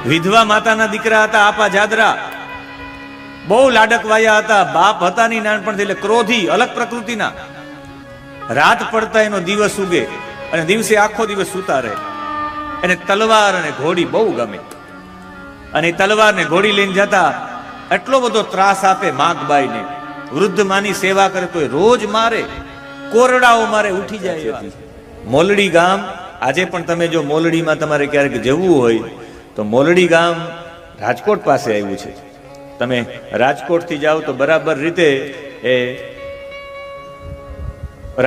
વિધવા માતાના દીકરા હતા આપા જાદરા, બહુ લાડકવાયા હતા, બાપ હતા નહીં નાનપણથી, એટલે ક્રોધી, અલગ પ્રકૃતિના. રાત પડતા એનો દિવસ ઉગે અને દિવસે આખો દિવસ સૂતા રહે. એને તલવાર અને ઘોડી બહુ ગમે, અને તલવાર ને ઘોડી લઈને જતા એટલો બધો ત્રાસ આપે માગબાઈને. વૃદ્ધ માની સેવા કરે તો રોજ મારે, કોરડાઓ મારે, ઉઠી જાય. મોલડી ગામ આજે પણ તમે જો મોલડીમાં તમારે ક્યારેક જવું હોય તો મોલડી ગામ રાજકોટ પાસે આવ્યું છે. તમે રાજકોટ થી જાઓ તો બરાબર રીતે એ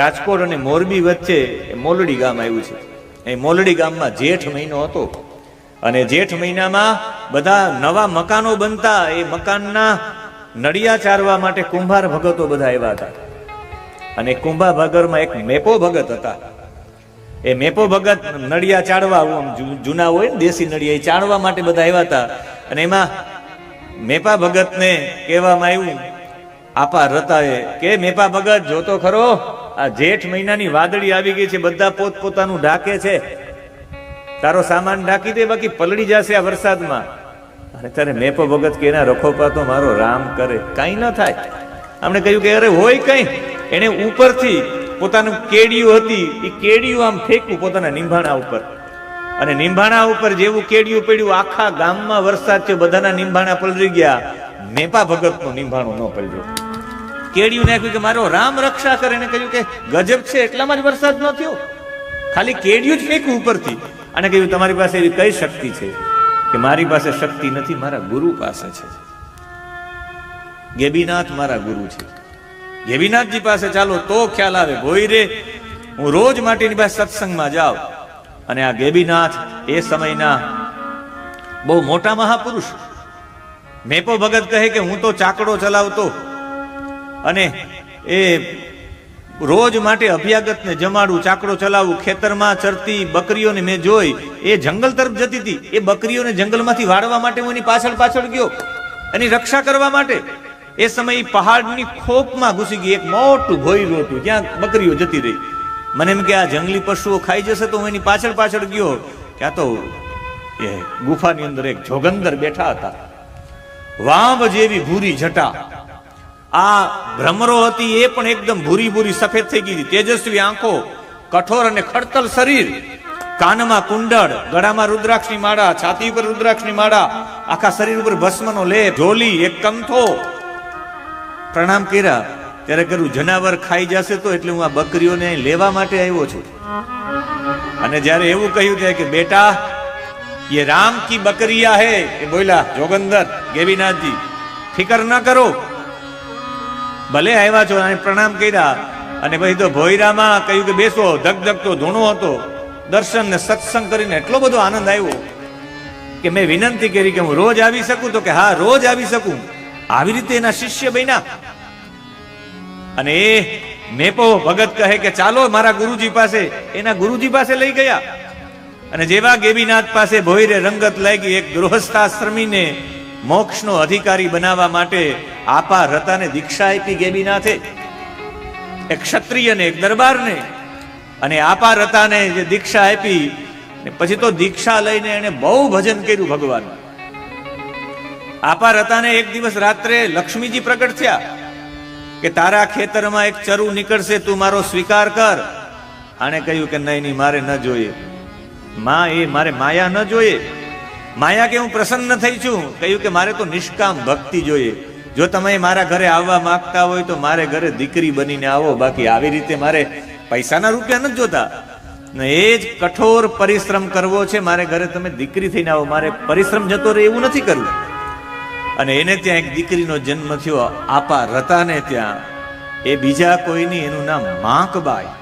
રાજકોટ અને મોરબી વચ્ચે મોલડી ગામ આવ્યું છે. એ મોલડી ગામમાં જેઠ મહિનો હતો અને જેઠ મહિનામાં બધા નવા મકાનો બનતા. એ મકાનના નડિયા ચારવા માટે કુંભાર ભગતો બધા આવ્યા હતા. અને કુંભાર ભગરમાં એક મેપો ભગત હતા. એ મેપો ભગત નડિયા ચાળવા, જૂના હોય ને દેશી નડિયા, એ ચાળવા માટે બધા આવ્યા હતા. અને એમાં મેપા ભગતને કહેવામાં આવ્યું આપા રતાએ કે મેપા ભગત જોતો ખરો, આ જેઠ મહિનાની વાદળી આવી ગઈ છે, બધા પોતપોતાનું ઢાકે છે, તારો સામાન ઢાકી દે, બાકી પલળી જશે આ વરસાદમાં. અને ત્યારે મેપો ભગત કે એના રખોપા તો મારો રામ કરે, કઈ ન થાય. આપણે કહ્યું કે અરે હોય કઈ. એને ઉપરથી પોતાનું કેડિયું હતી, એ કેડિયું આમ ફેંકવું પોતાના નિંભાણા ઉપર, અને નિંભાણા ઉપર જેવું કેડિયું પડ્યું આખા ગામમાં વરસાદ થયો, બધાના નિંભાણા પલળી ગયા. મેપા ભગત નું નિંભાણું ન પલળ્યું. કેડિયું નાખ્યું કે મારો રામ રક્ષા કરે. એને કહ્યું કે ગજબ છે, એટલામાં જ વરસાદ ન થયો, ખાલી કેડિયું જ ફેંક્યું ઉપરથી. અને કહ્યું તમારી પાસે એવી કઈ શક્તિ છે? કે મારી પાસે શક્તિ નથી, મારા ગુરુ પાસે છે. ગેબીનાથ મારા ગુરુ છે, ગેબીનાથજી પાસે ચાલો તો ખ્યાલ આવે. ભોઈ રે હું રોજ માટેની પાસે સત્સંગમાં જાઉં. અને આ ગેબીનાથ એ સમયના બહુ મોટા મહાપુરુષ. મેપો ભગત કહે કે હું તો ચાકડો ચલાવતો અને એ રોજ માટે અભ્યાગતને જમાડું, ચાકડો ચલાવું. ખેતરમાં ચરતી બકરીઓને મેં જોઈ, એ જંગલ તરફ જતી હતી. એ બકરીઓને જંગલમાંથી વાળવા માટે હું એની પાછળ પાછળ ગયો, એની રક્ષા કરવા માટે. એ સમયે પહાડની ખોપમાં ઘૂસી ગઈ, એક મોટું ભોયરું હતું, ત્યાં બકરીઓ જતી રહી. મને એમ કે આ જંગલી પશુઓ ખાઈ જશે, તો હું એની પાછળ પાછળ ગયો. ત્યાં તો એ ગુફાની અંદર એક જોગંદર બેઠા હતા, વાંબ જેવી ભૂરી જટા. આ ભ્રમરો હતી એ પણ એકદમ ભૂરી ભૂરી સફેદ થઈ ગઈ, તેજસ્વી આંખો, કઠોર અને ખડતલ શરીર, કાનમાં કુંડળ, ગળામાં રુદ્રાક્ષની માળા, છાતી ઉપર રુદ્રાક્ષની માળા, આખા શરીર ઉપર ભસ્મનો લેપ, ઢોલી, એક કંઠો. પ્રણામ કર્યા ત્યારે કર્યું જનાવર ખાઈ જશે તો, એટલે હું આ બકરીઓને લેવા માટે આવ્યો છું. અને જયારે એવું કહ્યું ત્યારે કે બેટા ये राम की बकरिया है, એ બોલ્યા જોગંદર ગેબીનાથજી, ફિકર ન કરો, ભલે આવ્યા છો. અને પ્રણામ કર્યા અને પછી તો ભોયરામાં કહ્યું કે બેસો. ધગધગતો ધૂણો હતો. દર્શન ને સત્સંગ કરીને એટલો બધો આનંદ આવ્યો કે મેં વિનંતી કરી કે હું રોજ આવી શકું? તો કે હા, રોજ આવી શકું. આવી રીતે એના શિષ્ય બન્યા. અને એ મેપો ભગત કહે કે ચાલો મારા ગુરુજી પાસે. એના ગુરુજી પાસે લઈ ગયા. અને જેવા ગેબીનાથ પાસે ભોયરે રંગત લાગી, એક ગૃહસ્થાશ્રમીને મોક્ષનો અધિકારી બનાવવા માટે આપા રતાને દીક્ષા આપી ગેબીનાથે, એક ક્ષત્રિયને, એક દરબારને. અને આપા રતાને જે દીક્ષા આપી, પછી તો દીક્ષા લઈને એને બહુ ભજન કર્યું ભગવાન. આપા રતાને એક દિવસ રાત્રે લક્ષ્મીજી પ્રગટ થયા કે તારા ખેતરમાં એક ચરુ નીકળશે, તું મારો સ્વીકાર કર. આને કહ્યું કે નહીં નહીં, મારે ન જોઈએ. માં એ મારે માયા ન જોઈએ. માયા કે હું પ્રસન્ન થઈ છું. કહ્યું કે મારે તો નિષ્કામ ભક્તિ જોઈએ. જો તમે મારા ઘરે આવવા માંગતા હોય તો મારે ઘરે દીકરી બનીને આવો, બાકી આવી રીતે મારે પૈસાના રૂપિયા નથી જોતા. એ જ કઠોર પરિશ્રમ કરવો છે. મારે ઘરે તમે દીકરી થઈને આવો, મારે પરિશ્રમ જતો રહે એવું નથી કરવું. અને એને ત્યાં એક દીકરીનો જન્મ થયો, આપા રતાને ત્યાં. એ બીજા કોઈની, એનું નામ માકબાઈ.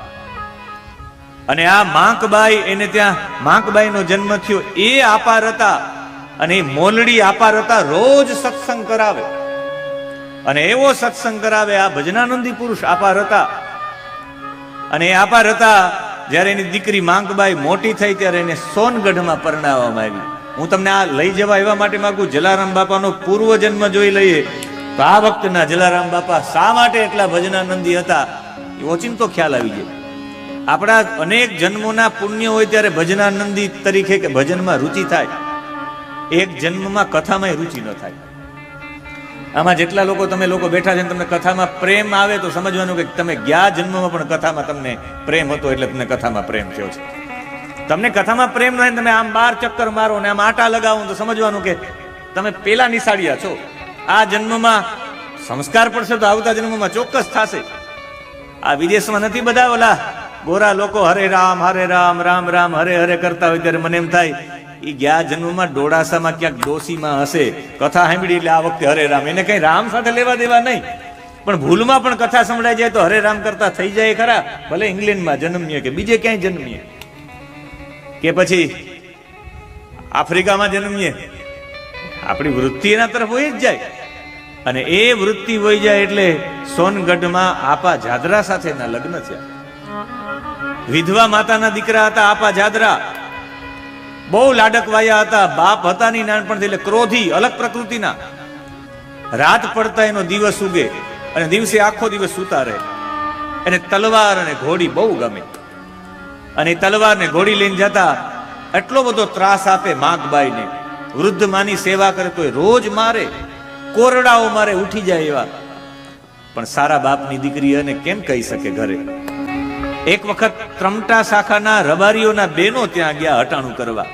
અને આ માકબાઈ, એને ત્યાં માકબાઈ નો જન્મ થયો. એ આપા રતા અને મોલડી આપા રતા રોજ સત્સંગ કરાવે. અને એવો સત્સંગ કરાવે આ ભજનાનંદી પુરુષ આપા રતા. અને એ આપા રતા જયારે એની દીકરી માંગબાઈ મોટી થઈ ત્યારે એને સોનગઢમાં પરણાવવામાં આવી. હું તમને આ લઈ જવા એવા માટે માંગુ, જલારામ બાપાનો પૂર્વ જન્મ જોઈ લઈએ તો આ વખતના જલારામ બાપા શા માટે એટલા ભજનાનંદી હતા એ ઓચિંતો ખ્યાલ આવી જાય. આપણા અનેક જન્મોના પુણ્ય હોય ત્યારે ભજનાનંદી તરીકે કે ભજનમાં રુચિ થાય. એક જન્મમાં કથામાં રુચિ ન થાય. આમાં જેટલા લોકો તમે લોકો બેઠા છે ને તમને કથામાં પ્રેમ આવે તો સમજવાનું કે તમે ગયા જન્મમાં પણ કથામાં તમને પ્રેમ હતો એટલે તમને કથામાં પ્રેમ થયો છે. તમને કથામાં પ્રેમ ન હોય, તમે આમ 12 ચક્કર મારો ને આમ આટા લગાવો તો સમજવાનું કે તમે પેલા નિશાળિયા છો. આ જન્મમાં સંસ્કાર પડશે તો આવતા જન્મમાં ચોક્કસ થશે. આ વિદેશમાં નથી બધા ઓલા ગોરા લોકો હરે રામ રામ રામ હરે હરે કરતા હોય ત્યારે મને એમ થાય એ ગયા જન્મમાં ડોળાસામાં ક્યાંક ડોસીમાં હશે, કથા સાંભળી એટલે આ વખતે હરે રામ. એને કઈ રામ સાથે લેવા દેવા નહીં, પણ ભૂલમાં પણ કથા સંભળાઈ જાય તો હરે રામ કરતા થઈ જાય ખરા. ભલે ઇંગ્લેન્ડમાં જન્મીએ કે બીજે ક્યાંય જન્મીએ કે પછી આફ્રિકામાં જન્મીએ, આપણી વૃત્તિ એના તરફ વહી જ જાય. અને એ વૃત્તિ વહી જાય એટલે સોનગઢમાં આપા જાદરા સાથેના લગ્ન થયા. વિધવા માતાના દીકરા હતા આપા જાદરા, બહુ લાડકવાયા હતા. બાપ હતા ની નાનપણથી, એટલે ક્રોધી, અલગ પ્રકૃતિના. રાત પડતા એનો દિવસ ઉગે અને દિવસે આખો દિવસ સૂતા રહે. એને તલવાર અને ઘોડી બહુ ગમે અને તલવાર ને ઘોડી લઈને જતા એટલો બધો ત્રાસ આપે માગબાઈને. વૃદ્ધ માની સેવા કરે તો રોજ મારે, કોરડાઓ મારે, ઉઠી જાય એવા. પણ સારા બાપની દીકરી અને કેમ કહી શકે ઘરે. એક વખત ત્રમટા શાખાના રબારીઓના બેનો ત્યાં ગયા હટાણું કરવા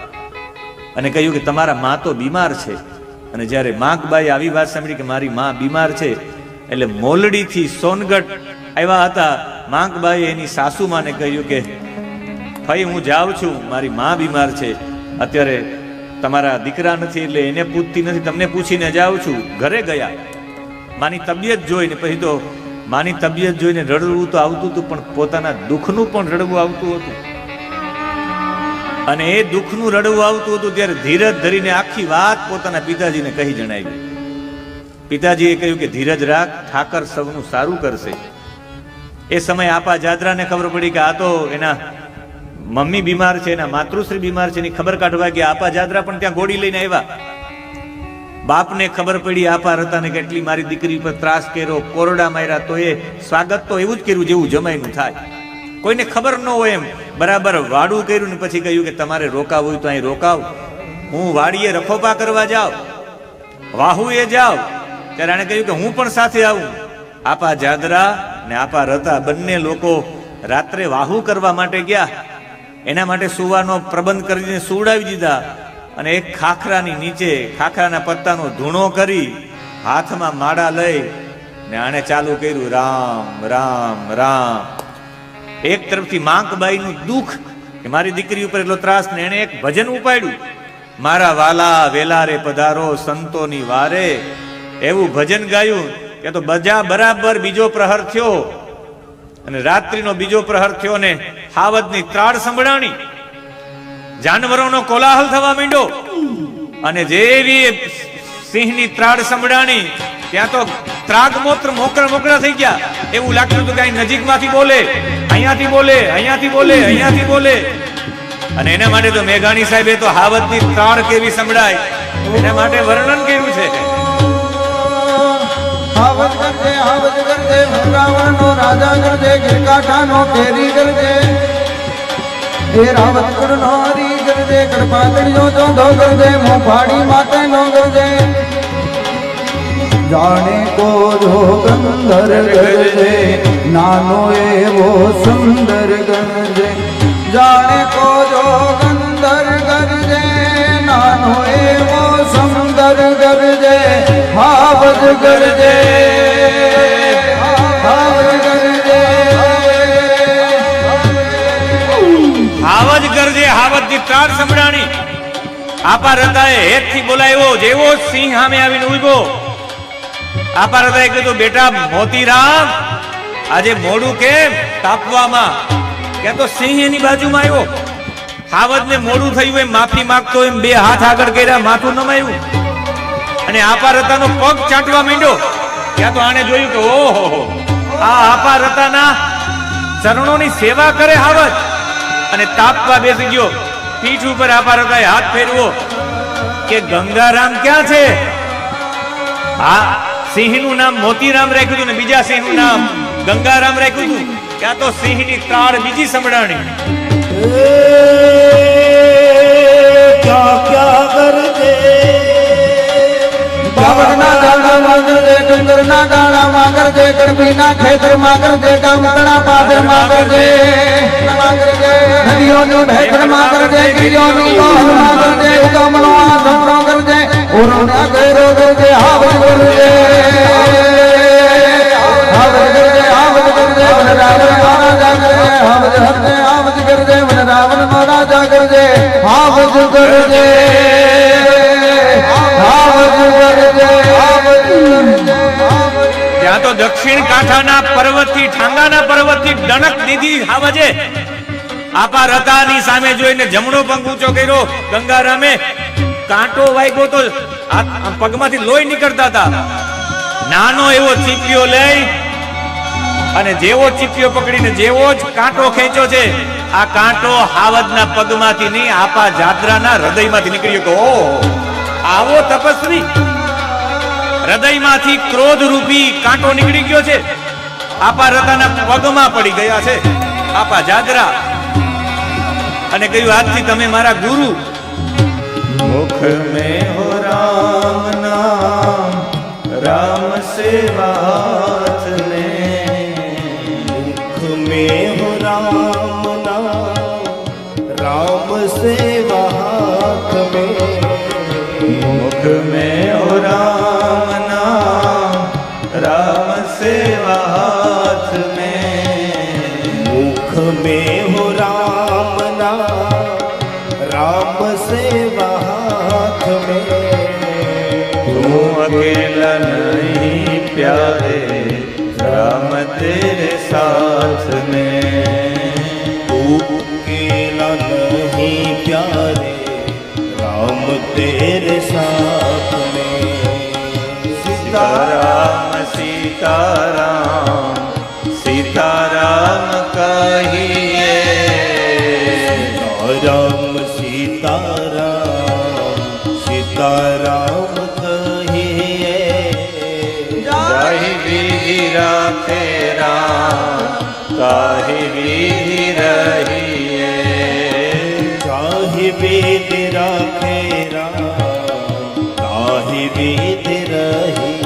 અને કહ્યું કે તમારા માં તો બીમાર છે. અને જ્યારે માગબાઈ આવી વાત સાંભળી કે મારી માં બીમાર છે એટલે મોલડીથી સોનગઢ આવ્યા હતા. માગબાઈ એની સાસુમાને કહ્યું કે ભાઈ હું જાઉં છું, મારી માં બીમાર છે, અત્યારે તમારા દીકરા નથી એટલે એને પૂછતી નથી, તમને પૂછીને જાઉં છું. ઘરે ગયા, માની તબિયત જોઈને, પછી તો માની તબિયત જોઈને રડવું તો આવતું હતું પણ પોતાના દુઃખનું પણ રડવું આવતું હતું. અને એ દુઃખનું રડવું આવતું હતું ત્યારે ધીરજ ધરીને આખી વાત પોતાના પિતાજીને કહી જણાવી. પિતાજીએ કહ્યું કે ધીરજ રાખ, ઠાકર સૌનું સારું કરશે. એ સમયે આપા જાદરાને ખબર પડી કે આ તો એના મમ્મી બીમાર છે, એના માતૃશ્રી બીમાર છે, એની ખબર કાઢવા ગયા. આપા જાદરા પણ ત્યાં ઘોડી લઈને આવ્યા. બાપને ખબર પડી આપા રતાને કે એટલી મારી દીકરી પર ત્રાસ કર્યો, કોરડા માર્યા, તો એ સ્વાગત તો એવું જ કર્યું જેવું જમાઈનું થાય. કોઈને ખબર ન હોય એમ બરાબર વાડું કર્યું ને પછી કહ્યું કે તમારે રોકાવ હોય તો અહીં રોકાવ, હું વાડીએ રખોપા કરવા જાઉં, વાહુએ જાવ. ત્યારે આને કહ્યું કે હું પણ સાથે આવું. આપા જાદરા ને આપા રતા બંને લોકો રાત્રે વાહુ કરવા માટે ગયા. એના માટે સુવાનો પ્રબંધ કરીને સુવડાવી દીધા અને એક ખાખરાની નીચે ખાખરાના પત્તાનો ધૂણો કરી હાથમાં માળા લઈ ને આને ચાલુ કર્યું રામ રામ રામ. એક તરફથી માગબાઈનું દુઃખ કે મારી દીકરી ઉપર એટલો ત્રાસ, ને એને એક ભજન ઉપાડ્યું, મારા વાલા વેલા રે પધારો સંતોની વારે. એવું ભજન ગાયું કે તો બજા બરાબર બીજો પ્રહર થયો અને રાત્રિનો બીજો પ્રહર થયો ને હાવજની ત્રાડ સંભળાણી, જાનવરોનો કોલાહલ થવા માંડ્યો. અને જેવી સિંહની ત્રાડ સંભળાણી ત્યાં તો ત્રાગ મોત્ર મોકળા થઈ ગયા. એવું લાગતું હતું કે અહીં નજીકમાંથી બોલે, અહીંયાથી બોલે, અહીંયાથી બોલે, અહીંયાથી બોલે. અને એના માટે તો મેઘાણી સાહેબે તો હાવજની ત્રાડ કેવી સંભળાય એના માટે વર્ણન કર્યું છે. હાવજ કરજે રાવણનો રાજા કરજે, ગિરકાંઠાનો કેરી કરજે, એ રાવતગઢનો હરી કરજે, કડપાતળીનો ચોંધો કરજે, મોફાડી માટેનો કરજે. જાણે કો જો ગંધર કરજે, નાનો એવો સુંદર કરજે. જાણે કો જો ગંધર કરજે, નાનો એવો સુંદર કરજે. હાવજ કરજે, હાવજ કરજે, હાવજ કરજે. હાવજની ત્રાડ સંભળાણી. આપા રતાએ હેતથી બોલાવ્યો, જેવો સિંહ સામે આવીને ઉભો. આપા રતાએ કીધું બેટા મોતીરામ, આજે મોડું કેમ તાપવામાં? કે તો સિંહ એની બાજુમાં આવ્યો. હાવજને મોડું થયું એમ માફી માંગતો એમ બે હાથ આગળ કર્યા, માથું નમાયું અને આપા રતાનો પગ ચાટવા માંડ્યો. ત્યાં તો આને જોયું કે ઓહો, આ આપા રતાના ચરણોની સેવા કરે હાવજ. અને તાપવા બેસી ગયો. પીઠ ઉપર આપા રતાએ હાથ ફેરવો કે ગંગારામ ક્યાં છે? આ સિંહનું નામ મોતીરામ રાખ્યું હતું ને બીજા સિંહનું નામ ગંગારામ રાખ્યું હતું. ત્યાં તો સિંહની ત્રાડ બીજી સંભળાણી. क्या क्या करते ડુંગર ના ગાળા માં કરજે કડબી ના ખેતર માં કરજે ગામતણા પાદર માં કરજે નદીઓનું ભેતર માં કરજે ગીરીઓનું ગોહલ માં કરજે ઉગમનો આ ધમરો કરજે ઓરો ના ગેરો કરજે હાવજ કરજે હાવજ કરજે હાવજ કરજે વનરાવણ મહારાજા કરજે હાવજ હરજે હાવજ કરજે વનરાવણ મહારાજા કરજે હાવજ કરજે ત્યાં તો દક્ષિણ કાંઠાના પર્વતથી ઠાંગાના પર્વતથી ડણક દીધી હાવજે આપા રતાની સામે જોઈને જમણો પગ ઊંચો કર્યો ગંગારામે કાંટો વાગ્યો તો પગમાંથી લોહી નીકળતા હતા નાનો એવો ચીપિયો લઈ અને જેવો ચીપિયો પકડીને જેવો જ કાંટો ખેંચ્યો છે આ કાંટો હાવજના પગમાંથી નહીં આપા જાત્રાના હૃદયમાંથી નીકળ્યો કે ઓ આવો તપસ્વી હૃદયમાંથી ક્રોધ રૂપી કાંટો નીકળી ગયો છે આપા રતાના પગમાં પડી ગયા છે આપા જાદરા અને કહ્યું આજથી તમે મારા ગુરુ મુખ મેં હો રામ નામ રામ સેવા ને मुख में हो राम नाम राम सेवा हाथ में मुख में हो राम नाम राम सेवा हाथ में मुख में हो राम नाम राम सेवा हाथ में तू अकेला नहीं प्यारे राम तेरे साथ में तू अकेला नहीं प्यारे राम तेरे साथ में सीताराम सीताराम सीताराम कहिए राम सीताराम सीताराम कहिए जाहि विधि राखे राम ताहि विधि रहिए चाहे वेद राखे राम ताहि वेद रहिए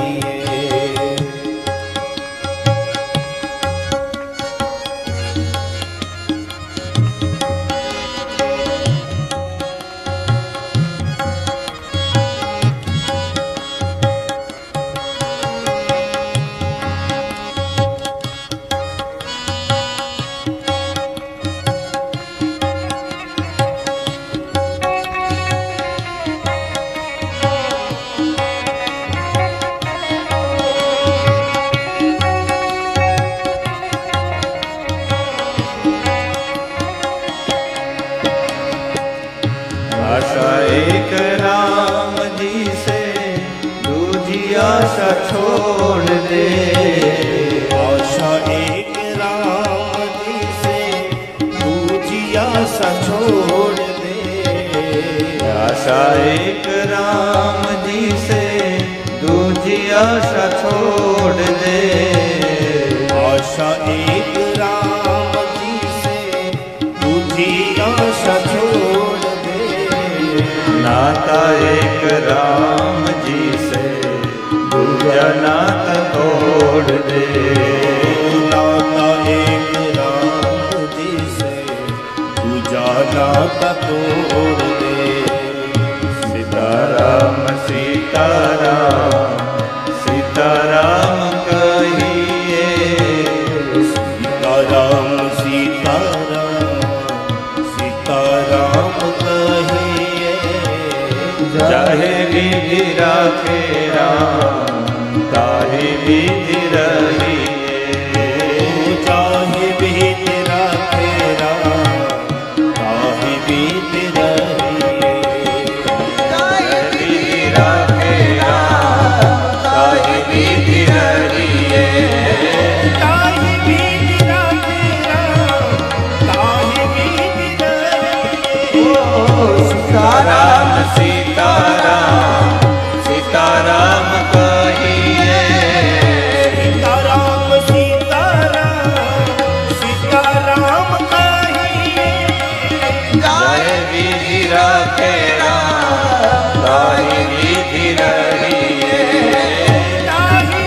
आशा एक राम जी से दूजी आशा छोड़ दे आशा एक राम जी से दूजी आशा छोड़ दे आशा एक राम जी से दूजी आशा छोड़ दे आशा एक राम जी से दूजी आशा छोड़ दे नाता एक राम जी से दूजा नाता तोड़ दे नाता एक राम जी से दूजा नाता तोड़ दे सीताराम सीताराम सीताराम कहिए सीताराम सीताराम सीताराम कहिए चाहे विधि राखे राम ताहि विधि रहिए चाहे वेद राखे राम ताहि वेद रहिए विधि राखे राम ताहि विधि रहिए ताहि वेद राखे राम ताहि वेद रहिए सीताराम सीताराम सीताराम कहिए सीताराम सीताराम सीताराम कहिए जय विधि राखे राम ताहि विधि रहिए ताहि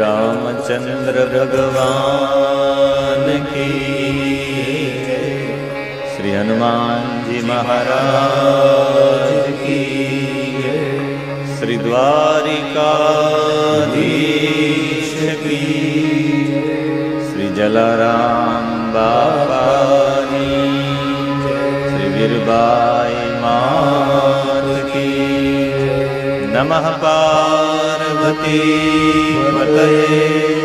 रामचंद्र भगवान की, श्री हनुमान जी महाराज की, श्री द्वारिकाधीश की, श्री जलाराम बाबानी, श्री वीरबाई मात की। नमः पार्वती पतये।